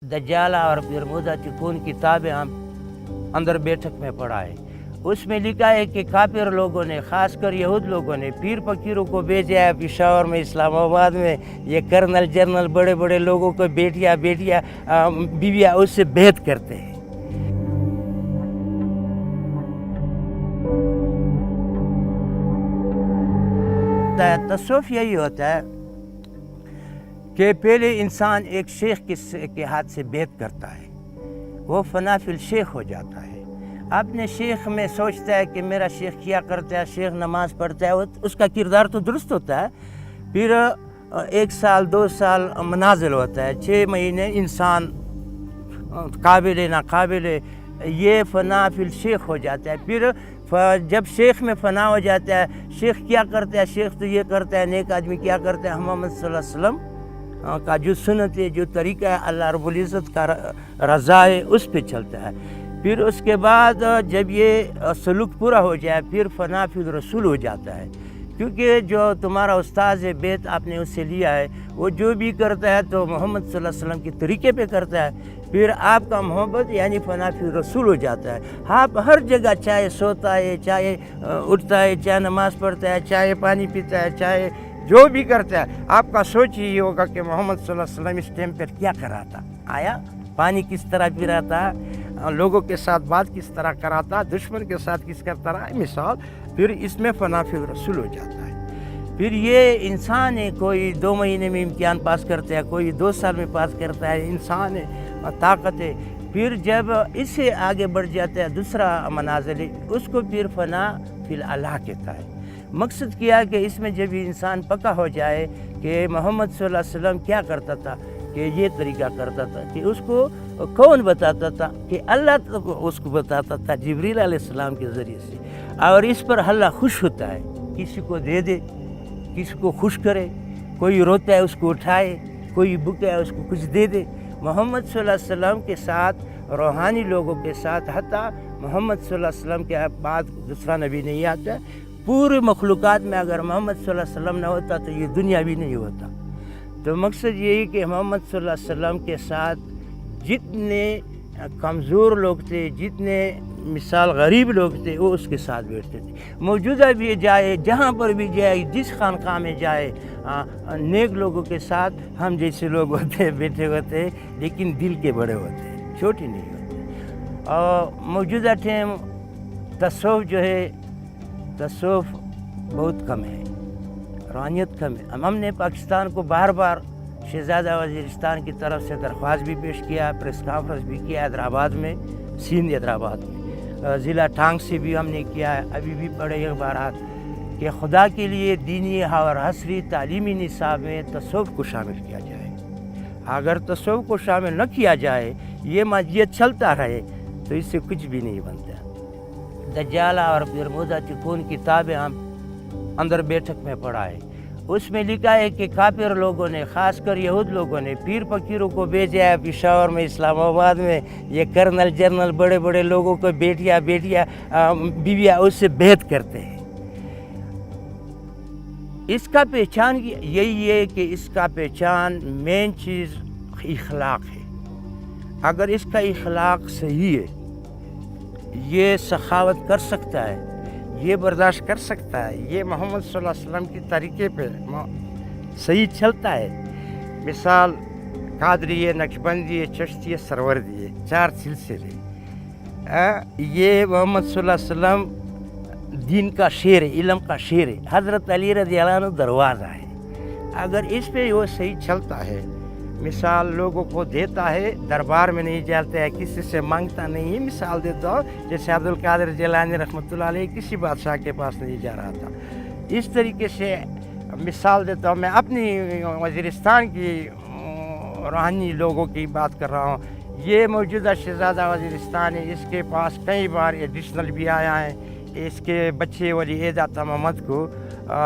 दज्जाला और बरमूदा की कौन किताबें हम अंदर बैठक में पढ़ा है, उसमें लिखा है कि काफिर लोगों ने, ख़ासकर यहूद लोगों ने पीर फकीरों को भेजा है पेशावर में, इस्लामाबाद में। ये कर्नल जर्नल बड़े बड़े लोगों को बेटियाँ बीवियाँ उससे बैत करते हैं। तसव्वुफ यही होता है कि पहले इंसान एक शेख के हाथ से बैत करता है, वो फना फिल शेख हो जाता है। अपने शेख में सोचता है कि मेरा शेख क्या करता है, शेख नमाज पढ़ता है, उसका किरदार तो दुरुस्त होता है। फिर 1 साल 2 साल मनाजिल होता है, 6 महीने इंसान काबिल नाकाबिल, ये फना फिल शेख हो जाता है। फिर जब शेख में फना हो जाता है, शेख क्या करता है, शेख तो ये करता है, नेक आदमी क्या करता है, मोहम्मद सल्लल्लाहु अलैहि वसल्लम का जो सुन्नत है, जो तरीका है, अल्लाह रब्बुल इज़्ज़त का रज़ा है, उस पे चलता है। फिर उसके बाद जब ये सलूक पूरा हो जाए, फिर फना फिर रसूल हो जाता है, क्योंकि जो तुम्हारा उस्ताद है, बैत आपने उससे लिया है, वो जो भी करता है तो मोहम्मद सल्लल्लाहु अलैहि वसल्लम के तरीके पे करता है। फिर आपका मोहब्बत यानी फना फिर रसूल हो जाता है। आप हर जगह, चाहे सोता है, चाहे उठता है, चाहे नमाज़ पढ़ता है, चाहे पानी पीता है, चाहे जो भी करता है, आपका सोच ही होगा कि मोहम्मद सल्लल्लाहु अलैहि वसल्लम इस टाइम पर क्या कर रहा था, आया पानी किस तरह पी रहा था, लोगों के साथ बात किस तरह कराता, दुश्मन के साथ किस करता रहा, मिसाल। फिर इसमें फना फिर रसूल हो जाता है। फिर ये इंसान है, कोई 2 महीने में इम्तिहान पास करता है, कोई 2 साल में पास करता है, इंसान है, ताकत है। फिर जब इससे आगे बढ़ जाता है दूसरा मनाजिल, उसको फिर फना फिल अल्लाह कहता है। मकसद किया कि इसमें जब इंसान पक्का हो जाए कि मोहम्मद सल्लल्लाहु अलैहि वसल्लम क्या करता था, कि ये तरीका करता था, कि उसको कौन बताता था, कि अल्लाह तो उसको बताता था जिब्रील अलैहिस्सलाम के ज़रिए से, और इस पर अल्लाह खुश होता है, किसी को दे दे, किसी को खुश करे, कोई रोता है उसको उठाए, कोई भूखा है उसको कुछ दे दे। मोहम्मद सल्लल्लाहु अलैहि वसल्लम के साथ, रूहानी लोगों के साथ, हत्ता मोहम्मद सल्लल्लाहु अलैहि वसल्लम के बाद दूसरा नबी नहीं आता। पूरे मखलूक़ात में अगर मोहम्मद सल्लल्लाहु अलैहि वसल्लम न होता तो ये दुनिया भी नहीं होता। तो मकसद यही कि मोहम्मद सल्लल्लाहु अलैहि वसल्लम के साथ जितने कमज़ोर लोग थे, जितने मिसाल गरीब लोग थे, वो उसके साथ बैठते थे। मौजूदा भी जाए, जहाँ पर भी जाए, जिस खानक़ाह में जाए, नेक लोगों के साथ हम जैसे लोग होते हैं, बैठे होते हैं, लेकिन दिल के बड़े होते हैं, छोटे नहीं होते। और मौजूदा टाइम तसव्वुफ जो है, तसव्वुफ बहुत कम है, रूहानियत कम है। हमने पाकिस्तान को बार बार शहज़ादा वज़ीरिस्तान की तरफ से दरख्वास्त भी पेश किया, प्रेस कॉन्फ्रेंस भी किया हैदराबाद में, सिंध हैदराबाद में, ज़िला टांग से भी हमने किया है। अभी भी पढ़े अखबारात कि खुदा के लिए दीनी और हसरी तालीमी निसाब में तसव्वुफ को शामिल किया जाए। अगर तसव्वुफ को शामिल न किया जाए, ये मस्जिद चलता रहे, तो इससे कुछ भी नहीं बनता। दज्जाला और बरमूदा की कौन किताबें हम अंदर बैठक में पढ़ा है, उसमें लिखा है कि काफिर लोगों ने, ख़ासकर यहूद लोगों ने पीर फकीरों को भेजा है पेशावर में, इस्लामाबाद में। ये कर्नल जर्नल बड़े बड़े लोगों को बेटियाँ बीवियाँ उससे बैत करते हैं। इसका पहचान यही है कि इसका पहचान मेन चीज़ इखलाक है। अगर इसका इखलाक सही है, ये सखावत कर सकता है, ये बर्दाश्त कर सकता है, ये मोहम्मद सल्लल्लाहु अलैहि वसल्लम के तरीके पे सही चलता है। मिसाल कादरी, नक्शबंदी, चिश्ती, सरवरदी, 4 सिलसिले, ये मोहम्मद सल्लल्लाहु अलैहि वसल्लम दीन का शेर है, इल्म का शेर है, हज़रत अली रज़ियल्लाहु अन्हु दरवाज़ा है। अगर इस पे वो सही चलता है, मिसाल लोगों को देता है, दरबार में नहीं जाता है, किसी से मांगता नहीं है। मिसाल देता हूँ, जैसे अब्दुल कादिर जिलानी रहमतुल्लाह अलैह किसी बादशाह के पास नहीं जा रहा था, इस तरीके से मिसाल देता हूँ। मैं अपनी वज़ीरिस्तान की रूहानी लोगों की बात कर रहा हूँ। ये मौजूदा शहज़ादा वज़ीरिस्तान है, इसके पास कई बार एडिशनल भी आया है। इसके बच्चे वली एजात मोहम्मद को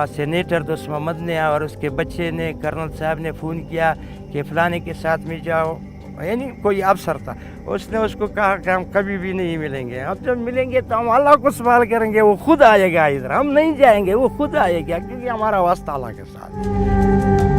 सेनेटर दोस्त मोहम्मद ने और उसके बच्चे ने, कर्नल साहब ने फ़ोन किया कि फ़लाने के साथ में जाओ, यानी कोई अफसर था, उसने उसको कहा कि हम कभी भी नहीं मिलेंगे, अब जब मिलेंगे तो हम अल्लाह को सवाल करेंगे, वो खुद आएगा इधर, हम नहीं जाएंगे, वो खुद आएगा, क्योंकि हमारा वास्ता अल्लाह के साथ।